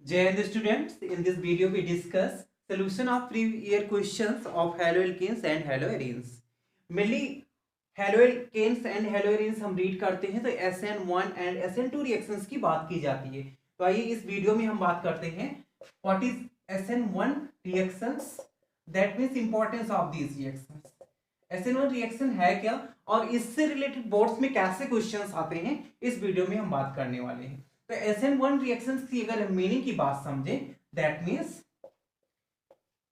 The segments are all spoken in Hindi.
Jai Hind students, in this video we discuss solution of previous year questions of haloalkanes and haloarenes. Mainly haloalkanes and haloarenes हम रीड करते हैं तो SN1 एंड SN2 रिएक्शंस की बात की जाती है। तो आइए इस वीडियो में हम बात करते हैं what is SN1 reactions, that means importance of these reactions. SN1 reaction है क्या और इससे रिलेटेड बोर्ड्स में कैसे क्वेश्चंस आते हैं, इस वीडियो में हम बात करने वाले हैं। तो SN1 रिएक्शंस की अगर हम मीनिंग की बात समझे, दैट मींस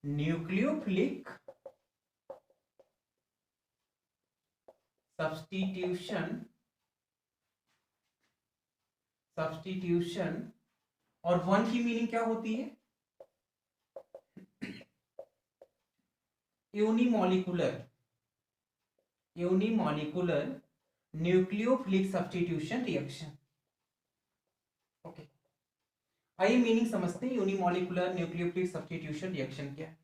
न्यूक्लियोफिलिक सब्स्टिट्यूशन और वन की मीनिंग क्या होती है? Unimolecular nucleophilic substitution reaction. Okay, आइए मीनिंग समझते हैं। यूनिमॉलिकुलर न्यूक्लियोफिलिक सब्स्टिट्यूशन रिएक्शन क्या है?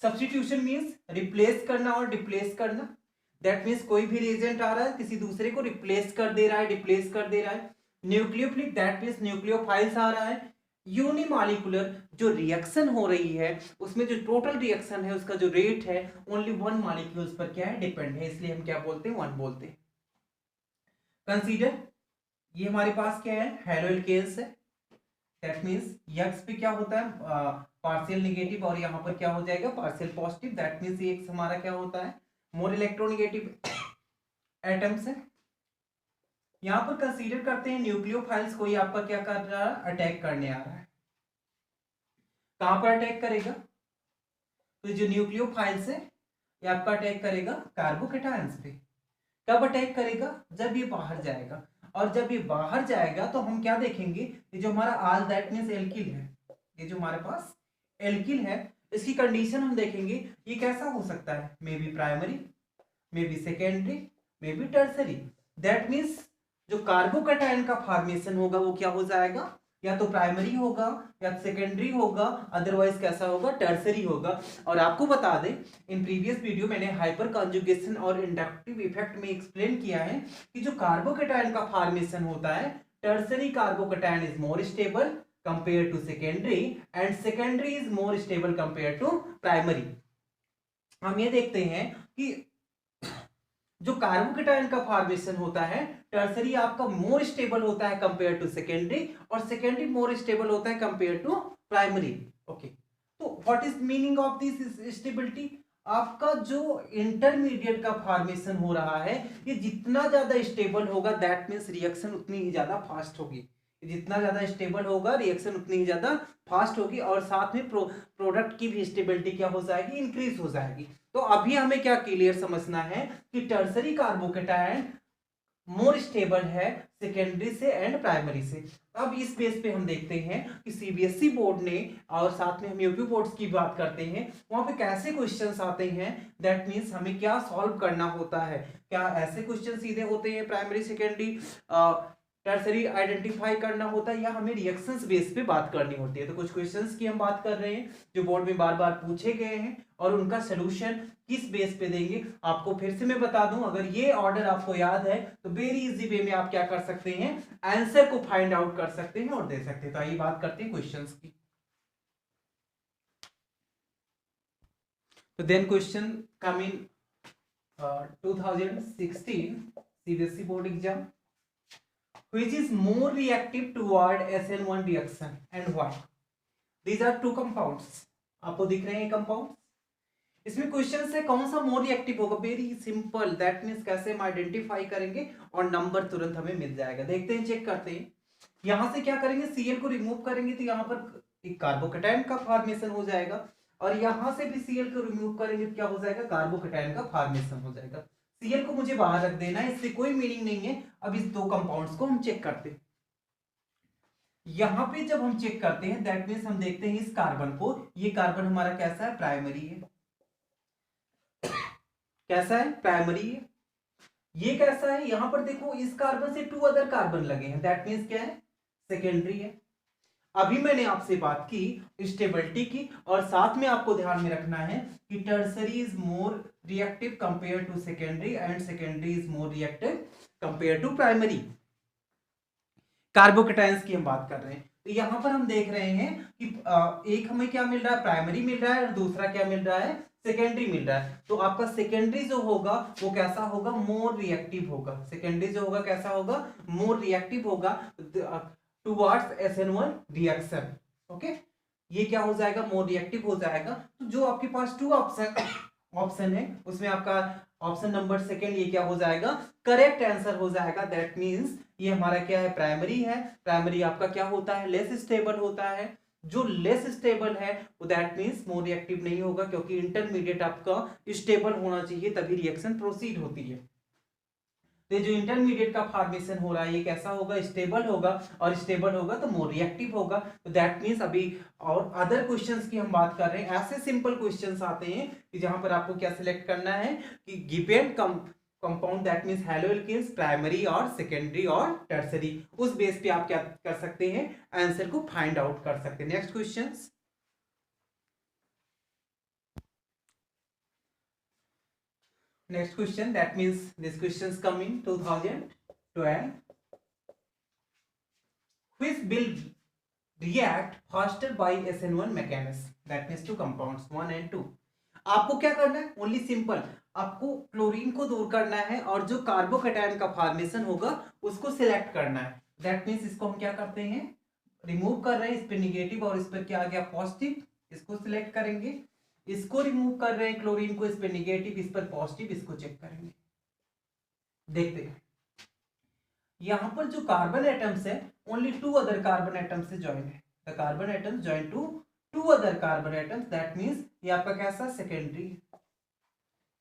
सब्स्टिट्यूशन मींस रिप्लेस करना और डिप्लेस करना। दैट मींस कोई भी रिएजेंट आ रहा है, किसी दूसरे को रिप्लेस कर दे रहा है, डिप्लेस कर दे रहा है। न्यूक्लियोफिलिक दैट मींस न्यूक्लियोफाइल्स आ रहा है। यूनिमॉलिकुलर जो रिएक्शन हो रही है उसमें जो टोटल रिएक्शन है उसका जो रेट है ओनली वन मॉलिक्यूल्स पर क्या है, डिपेंड है, इसलिए हम क्या बोलते हैं, वन बोलते हैं। कंसीडर ये हमारे पास क्या है, हैलोअल्केन्स है। दैट मींस यक्स पे क्या होता है, पार्शियल नेगेटिव और यहाँ पर क्या हो जाएगा, पार्शियल पॉजिटिव। दैट मींस ये हमारा क्या होता है, मोर इलेक्ट्रोनेगेटिव एटम्स है। यहां पर कंसीडर करते हैं न्यूक्लियोफाइल्स, कोई आपका क्या कर रहा है, अटैक करने आ रहा है। कहां पर अटैक करेगा? तो जो न्यूक्लियोफाइल्स है ये आपका अटैक करेगा कार्बोकेटायंस पे। कब अटैक करेगा? जब ये बाहर जाएगा। और जब ये बाहर जाएगा तो हम क्या देखेंगे, ये जो हमारा आल दैट मींस एल्किल है, ये जो हमारे पास एल्किल है इसकी कंडीशन हम देखेंगे ये कैसा हो सकता है, may be primary, may be secondary, may be tertiary. That means जो कार्बोकेटायन का फॉर्मेशन होगा वो क्या हो जाएगा, या तो प्राइमरी होगा या सेकेंडरी होगा, अदरवाइज कैसा होगा, टर्सरी होगा। और आपको बता दें इन प्रीवियस वीडियो मैंने हाइपर कॉन्जुगेशन और इंडक्टिव इफेक्ट में एक्सप्लेन किया है कि जो कार्बोकेटायन का फॉर्मेशन होता है, tertiary carbocation is more stable compare to secondary and secondary is more stable compare to primary. हम ये देखते हैं कि जो कार्बोकेटायन का फॉर्मेशन होता है टर्सरी आपका मोर स्टेबल होता है कंपेयर टू सेकेंडरी, और सेकेंडरी मोर स्टेबल होता है कंपेयर टू प्राइमरी। ओके, तो what is meaning of this stability? आपका जो इंटरमीडिएट का फॉर्मेशन हो रहा है ये जितना ज्यादा स्टेबल होगा दैट मींस रिएक्शन उतनी ही ज्यादा फास्ट होगी। जितना ज्यादा स्टेबल होगा रिएक्शन उतनी ही ज्यादा फास्ट होगी, और साथ में प्रोडक्ट की भी स्टेबिलिटी क्या हो जाएगी, इंक्रीज हो जाएगी। तो अभी हमें क्या क्लियर समझना है कि टर्सरी कार्बोकेटायन मोर स्टेबल है सेकेंडरी से एंड प्राइमरी से। अब इस बेस पे हम देखते हैं कि सीबीएसई बोर्ड ने, और साथ में हम यूपी बोर्ड्स की बात करते हैं, वहां पे कैसे क्वेश्चंस आते हैं। दैट मींस हमें क्या सॉल्व करना होता है, क्या ऐसे क्वेश्चन सीधे होते हैं प्राइमरी सेकेंडरी टर्सरी आइडेंटिफाई करना होता है, या हमें रिएक्शंस बेस पे बात करनी होती है। तो कुछ क्वेश्चंस की हम बात कर रहे हैं जो बोर्ड में बार बार पूछे गए हैं और उनका सोल्यूशन किस बेस पे देंगे। आपको फिर से मैं बता दूं, अगर ये ऑर्डर आपको याद है तो वेरी इजी वे में आप क्या कर सकते हैं, आंसर को फाइंड आउट कर सकते हैं और दे सकते हैं। तो आइए बात करते हैं क्वेश्चंस की। तो then question come in 2016 CBSE board exam, which is more reactive toward SN1 reaction and why? These are two compounds, आपको दिख रहे हैं कंपाउंड। इसमें क्वेश्चन है कौन सा मोर रिएक्टिव होगा, वेरी सिंपल। दैट मींस कैसे हम आइडेंटिफाई करेंगे और नंबर तुरंत हमें मिल जाएगा। देखते हैं, चेक करते हैं। यहां से क्या करेंगे, Cl को रिमूव करेंगे तो यहां पर एक कार्बोकेटायन का फॉर्मेशन हो जाएगा, और यहां से भी Cl को रिमूव करेंगे तो क्या हो जाएगा, कार्बोकेटायन का फॉर्मेशन हो जाएगा। Cl को मुझे बाहर रख देना है, इससे कोई मीनिंग नहीं है। अब इस दो कंपाउंड्स को हम चेक करते हैं। यहां पे जब हम चेक करते हैं दैट मींस हम देखते हैं इस कार्बन को, ये कार्बन हमारा कैसा है, प्राइमरी है। कैसा है, प्राइमरी है। ये कैसा है, यहां पर देखो इस कार्बन से टू अदर कार्बन लगे हैं, दैट मींस क्या है, सेकेंडरी है। अभी मैंने आपसे बात की स्टेबिलिटी की, और साथ में आपको ध्यान में रखना है कि tertiary is more reactive compare to secondary and secondary is more reactive compare to primary. Carbocations की हम बात कर रहे हैं। तो यहाँ पर हम देख रहे हैं कि एक हमें क्या मिल रहा है, प्राइमरी मिल रहा है, और दूसरा क्या मिल रहा है, सेकेंडरी मिल रहा है। तो आपका सेकेंडरी जो होगा वो कैसा होगा, मोर रिएक्टिव होगा। सेकेंडरी जो होगा कैसा होगा, मोर रिएक्टिव होगा टुवर्ड्स SN1 रिएक्शन। ओके, ये क्या हो जाएगा, मोर रिएक्टिव हो जाएगा। तो जो आपके पास टू ऑप्शन है उसमें आपका ऑप्शन नंबर सेकेंड ये क्या हो जाएगा, करेक्ट आंसर हो जाएगा। दैट मींस ये हमारा क्या है, प्राइमरी है। प्राइमरी आपका क्या होता है, लेस स्टेबल होता है। जो लेस स्टेबल है दैट मींस मोर रिएक्टिव नहीं होगा, क्योंकि इंटरमीडिएट आपका स्टेबल होना चाहिए तभी रिएक्शन प्रोसीड होती है। तो जो इंटरमीडिएट का फॉर्मेशन हो रहा है ये कैसा होगा, स्टेबल होगा, और स्टेबल होगा तो मोर रिएक्टिव होगा। तो दैट मींस अभी और अदर क्वेश्चंस की हम बात कर रहे हैं, ऐसे सिंपल क्वेश्चंस आते हैं कि जहां पर आपको क्या सिलेक्ट करना है कि given compound that means haloalkanes primary और सेकेंडरी और टर्सरी, उस बेस पे आप क्या कर सकते हैं, आंसर को फाइंड आउट कर सकते हैं। Next questions, next question, that means this questions come in 2012. Which will react faster by SN1 mechanism, that means two compounds 1 and 2। आपको क्या करना है, ओनली सिंपल, आपको क्लोरीन को दूर करना है और जो कार्बोकेटायन का फॉर्मेशन होगा उसको सिलेक्ट करना है। दैट मींस इसको हम क्या करते हैं, रिमूव कर रहे हैं, इस पे निगेटिव और इस पर क्या आ गया पॉजिटिव, इसको सिलेक्ट करेंगे। इसको रिमूव कर रहे हैं क्लोरीन को, इस पे निगेटिव, इस पर पॉजिटिव, इसको चेक करेंगे। देखते हैं यहां पर जो कार्बन एटम्स है only to other carbon atoms से ज्वाइन है। The carbon atoms join to two other carbon atoms, that means ये आपका कैसा सेकेंडरी,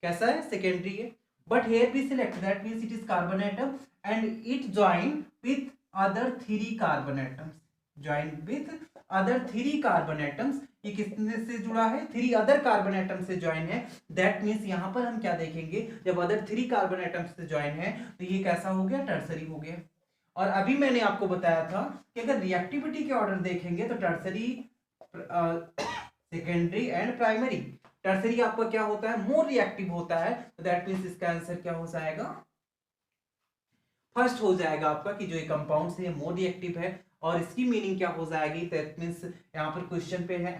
कैसा है सेकेंडरी है। But here we select that means it is carbon atom and it join with other three carbon atoms, join with other three carbon atoms. ये किसने से जुड़ा है, थ्री अदर कार्बन एटम से ज्वाइन है। दैट मींस यहां पर हम क्या देखेंगे, जब अदर थ्री कार्बन एटम से ज्वाइन है तो ये कैसा हो गया, टर्सरी हो गया। और अभी मैंने आपको बताया था कि अगर रिएक्टिविटी के ऑर्डर देखेंगे तो tertiary, secondary and primary. Tertiary आपका क्या होता है, मोर रिएक्टिव होता है। तो दैट मींस इसका आंसर क्या हो जाएगा, फर्स्ट हो जाएगा आपका कि जो ये कंपाउंड है मोर रिएक्टिव है। और इसकी मीनिंग क्या हो जाएगी, दैट मींस यहाँ पर क्वेश्चन पे है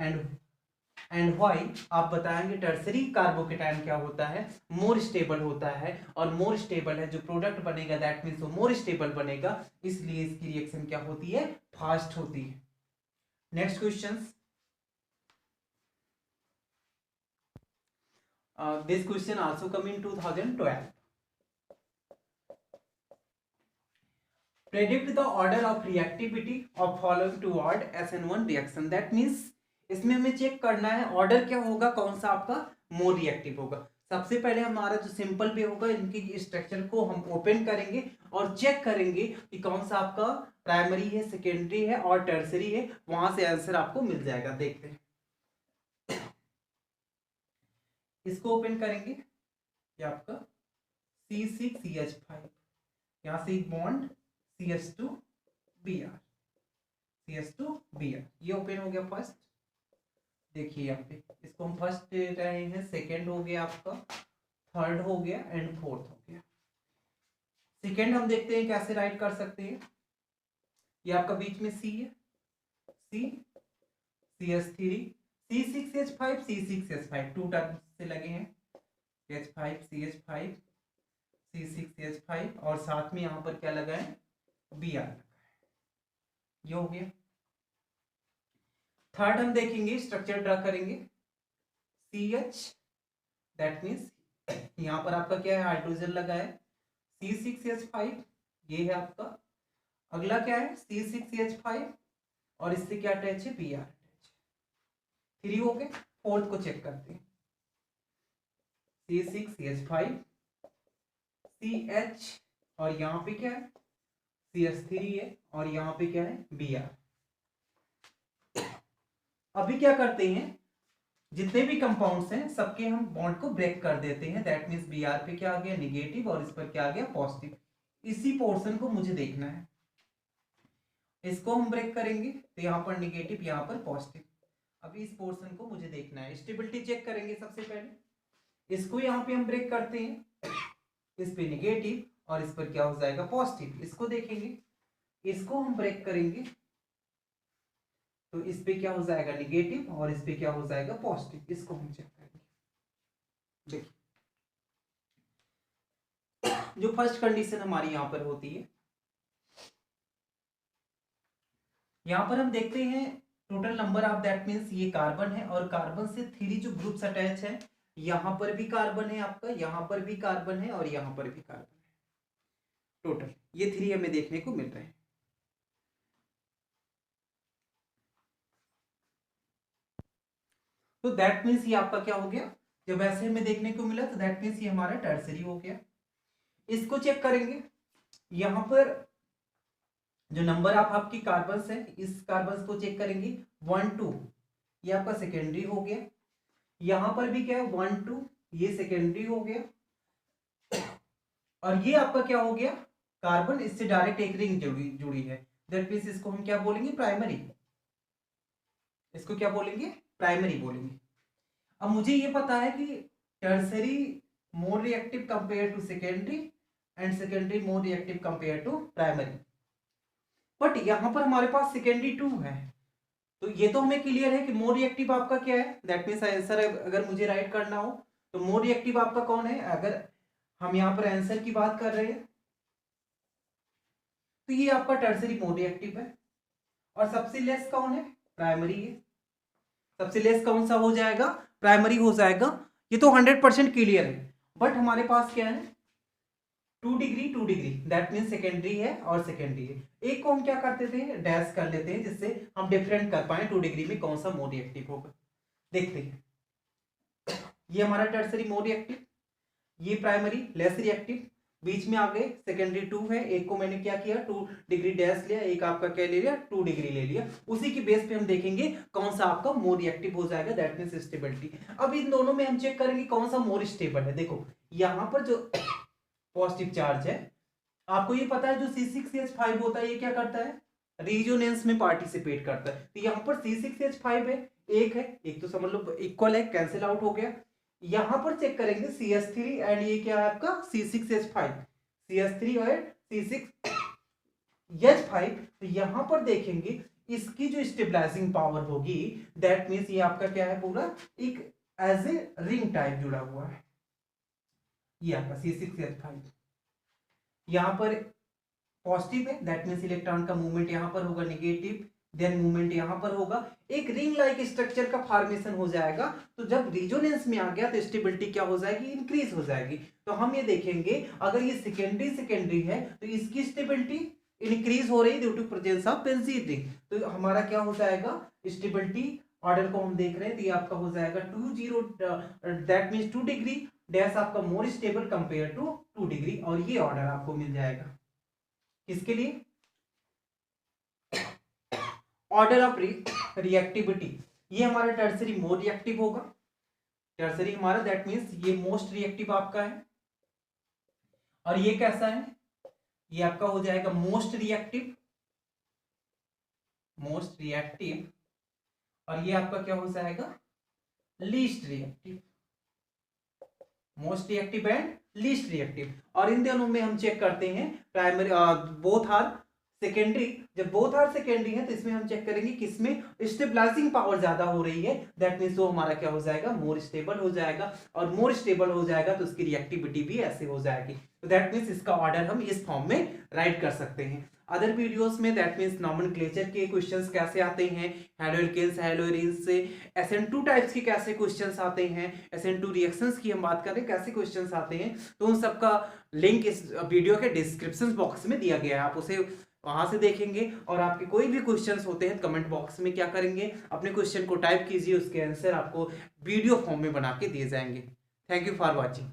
एंड व्हाई, आप बताएंगे टर्सरी कार्बोकेटायन क्या होता है, मोर स्टेबल होता है। और मोर स्टेबल है, जो प्रोडक्ट बनेगा दैट मींस वो मोर स्टेबल बनेगा, इसलिए इसकी रिएक्शन क्या होती है, फास्ट होती है। Next question, this question also come in 2012। predict the order of reactivity of following toward SN1 reaction। that means इसमें हमें चेक करना है ऑर्डर क्या होगा, कौन सा आपका मोर रिएक्टिव होगा। सबसे पहले हमारा जो सिंपल वे होगा, इनकी स्ट्रक्चर को हम ओपन करेंगे और चेक करेंगे कि कौन सा आपका प्राइमरी है, सेकेंडरी है और टर्सरी है, वहां से आंसर आपको मिल जाएगा। देखते हैं, इसको ओपन करेंगे, ये आपका C6CH5, यहाँ से एक बॉन्ड CH2Br, CH2Br, ये ओपन हो गया फर्स्ट। देखिए यहाँ पे इसको हम फर्स्ट ले रहे हैं, सेकेंड हो गया आपका, थर्ड हो गया एंड फोर्थ हो गया। सेकेंड हम देखते हैं कैसे राइट कर सकते हैं। ये आपका बीच में C है, C CH3 C6H5 C6H5, to term से लगे हैं, CH5 CH5 C6H5 और साथ में यहाँ पर क्या लगा है, Br लगा है। ये हो गया। थर्ड हम देखेंगे, स्ट्रक्चर ड्रा करेंगे, CH, दैट मीन्स यहाँ पर आपका क्या है, हाइड्रोजन लगा है, C6H5, ये है आपका। अगला क्या है, C6H5 और इससे क्या अटैच है, Br अटैच। 3 हो गए। फोर्थ को चेक करते हैं, C6H5 CH और यहाँ पे क्या है, CH3 है और यहाँ पे क्या है, Br। अभी क्या करते हैं, जितने भी कंपाउंड्स हैं सबके हम बॉन्ड को ब्रेक कर देते हैं। दैट मींस Br पे क्या आ गया, निगेटिव, और इस पर क्या आ गया, पॉजिटिव। इसी पोर्शन को मुझे देखना है, इसको हम ब्रेक करेंगे तो यहाँ पर निगेटिव, यहाँ पर पॉजिटिव। अभी इस पोर्शन को मुझे देखना है, स्टेबिलिटी चेक करेंगे सबसे पहले। इसको यहाँ पे हम ब्रेक करते हैं, इस पे निगेटिव और इस पर क्या हो जाएगा, पॉजिटिव। इसको देखेंगे, इसको हम ब्रेक करेंगे, तो इस पे क्या हो जाएगा निगेटिव और इस पे क्या हो जाएगा पॉजिटिव। इसको हम चेक करेंगे। देखिए जो फर्स्ट कंडीशन हमारी यहां पर होती है, यहां पर हम देखते हैं total number of, that means ये कार्बन है और कार्बन से 3 जो ग्रुप्स अटैच है, यहां पर भी कार्बन है आपका, यहां पर भी कार्बन है और यहां पर भी कार्बन है। टोटल ये 3 हमें देखने को मिल रहे हैं। तो दैट मीन्स ये आपका क्या हो गया, जब ऐसे हमें देखने को मिला तो दैट मीन्स ये हमारा टर्सरी हो गया। इसको चेक करेंगे, यहां पर जो नंबर ऑफ आपकी कार्बन्स है, इस कार्बन्स को चेक करेंगे 1 2, ये आपका सेकेंडरी हो गया। यहां पर भी क्या है 1 2, ये सेकेंडरी हो गया। और ये आपका क्या हो गया कार्बन, इससे डायरेक्ट एक रिंग जुड़ी है, दैट मीन्स इसको हम क्या बोलेंगे प्राइमरी। इसको क्या बोलेंगे प्राइमरी बोलेंगे। अब मुझे ये पता है कि tertiary more reactive compare to secondary and secondary more reactive compare to primary, but यहां पर हमारे पास सेकेंडरी 2 है। तो ये तो हमें क्लियर है कि मोर रिएक्टिव आपका क्या है, दैट मीन्स आंसर अगर मुझे राइट करना हो तो मोर रिएक्टिव आपका कौन है। अगर हम यहाँ पर आंसर की बात कर रहे हैं तो ये आपका टर्सरी मोर रिएक्टिव है। और सबसे लेस कौन है प्राइमरी है। सबसे लेस कौन सा हो जाएगा प्राइमरी हो जाएगा। ये तो 100% क्लियर है, बट हमारे पास क्या है 2 degree 2 degree, that mean secondary है और सेकेंडरी है। एक को हम क्या करते थे डैश कर लेते हैं, जिससे हम डिफरेंट कर पाए 2 डिग्री में कौन सा मोर रिएक्टिव होगा। देखते हैं, ये हमारा टर्सरी मोर रिएक्टिव, ये प्राइमरी लेस रिएक्टिव, बीच में आ गए सेकेंडरी 2 है। एक को मैंने क्या किया 2 डिग्री डैश लिया, एक आपका क्या ले लिया 2 डिग्री ले लिया। उसी की बेस पे हम देखेंगे कौन सा आपका मोर रिएक्टिव हो जाएगा, दैट मीन्स स्टेबिलिटी। अब इन दोनों में हम चेक करेंगे कौन सा मोर स्टेबल है। देखो यहां पर जो पॉजिटिव चार्ज है, आपको ये पता है जो C6H5 होता है ये क्या करता है रिजोनेंस में पार्टिसिपेट करता है। तो यहाँ पर C6H5 है, एक तो समझ लो इक्वल है, कैंसिल आउट हो गया। यहां पर चेक करेंगे CH3 एंड ये क्या है आपका C6H5, CH3 और C6H5। तो यहां पर देखेंगे इसकी जो स्टेबलाइजिंग पावर होगी, दैट मीन्स ये आपका क्या है पूरा एक एज ए रिंग टाइप जुड़ा हुआ है। ये आपका C6H5 यहां पर पॉजिटिव है, दैट मीन्स इलेक्ट्रॉन का मूवमेंट यहां पर होगा नेगेटिव, देन मूवमेंट यहां पर होगा, एक रिंग लाइक स्ट्रक्चर का फॉर्मेशन हो जाएगा। तो जब रिजोनेंस में आ गया तो स्टेबिलिटी क्या हो जाएगी इंक्रीज हो जाएगी। तो हम ये देखेंगे अगर ये सेकेंडरी है तो इसकी स्टेबिलिटी इंक्रीज हो रही due to presence of benzene ring. तो हमारा क्या हो जाएगा स्टेबिलिटी ऑर्डर को हम देख रहे हैं, तो ये आपका हो जाएगा 20 दैट मीन्स 2 डिग्री डैश आपका more stable compare to 2 degree. और ये ऑर्डर आपको मिल जाएगा किसके लिए ऑर्डर ऑफ रिएक्टिविटी। ये हमारा टर्सरी मोर रिएक्टिव होगा, टर्सरी हमारा दैट मीन्स ये मोस्ट रिएक्टिव आपका है। और ये कैसा है ये आपका हो जाएगा मोस्ट रिएक्टिव, और ये आपका क्या हो जाएगा least reactive, most reactive and least reactive. और इन दोनों में हम चेक करते हैं प्राइमरी बोथ आर सेकेंडरी। जब बोथ आर सेकेंडरी है तो इसमें हम चेक करेंगे किसमें स्टेबलाइजिंग पावर ज्यादा हो रही है, दैट मीन्स वो हमारा क्या हो जाएगा मोर स्टेबल हो जाएगा। और मोर स्टेबल हो जाएगा तो उसकी रिएक्टिविटी भी ऐसे हो जाएगी। तो दैट मीन्स इसका ऑर्डर हम इस फॉर्म में राइट कर सकते हैं। अदर वीडियोस में दैट मीन्स नॉमेनक्लेचर के क्वेश्चंस कैसे आते हैं, हैलोएल्केन्स हैलोएरिन्स से SN2 टाइप्स के कैसे क्वेश्चंस आते हैं, SN2 रिएक्शंस की हम बात करें कैसे क्वेश्चंस आते हैं, तो उन सबका लिंक इस वीडियो के डिस्क्रिप्शन बॉक्स में दिया गया है, आप उसे वहां से देखेंगे। और आपके कोई भी क्वेश्चंस होते हैं कमेंट बॉक्स में क्या करेंगे अपने क्वेश्चन को टाइप कीजिए, उसके आंसर आपको वीडियो फॉर्म में बना के दिए जाएंगे। Thank you for watching.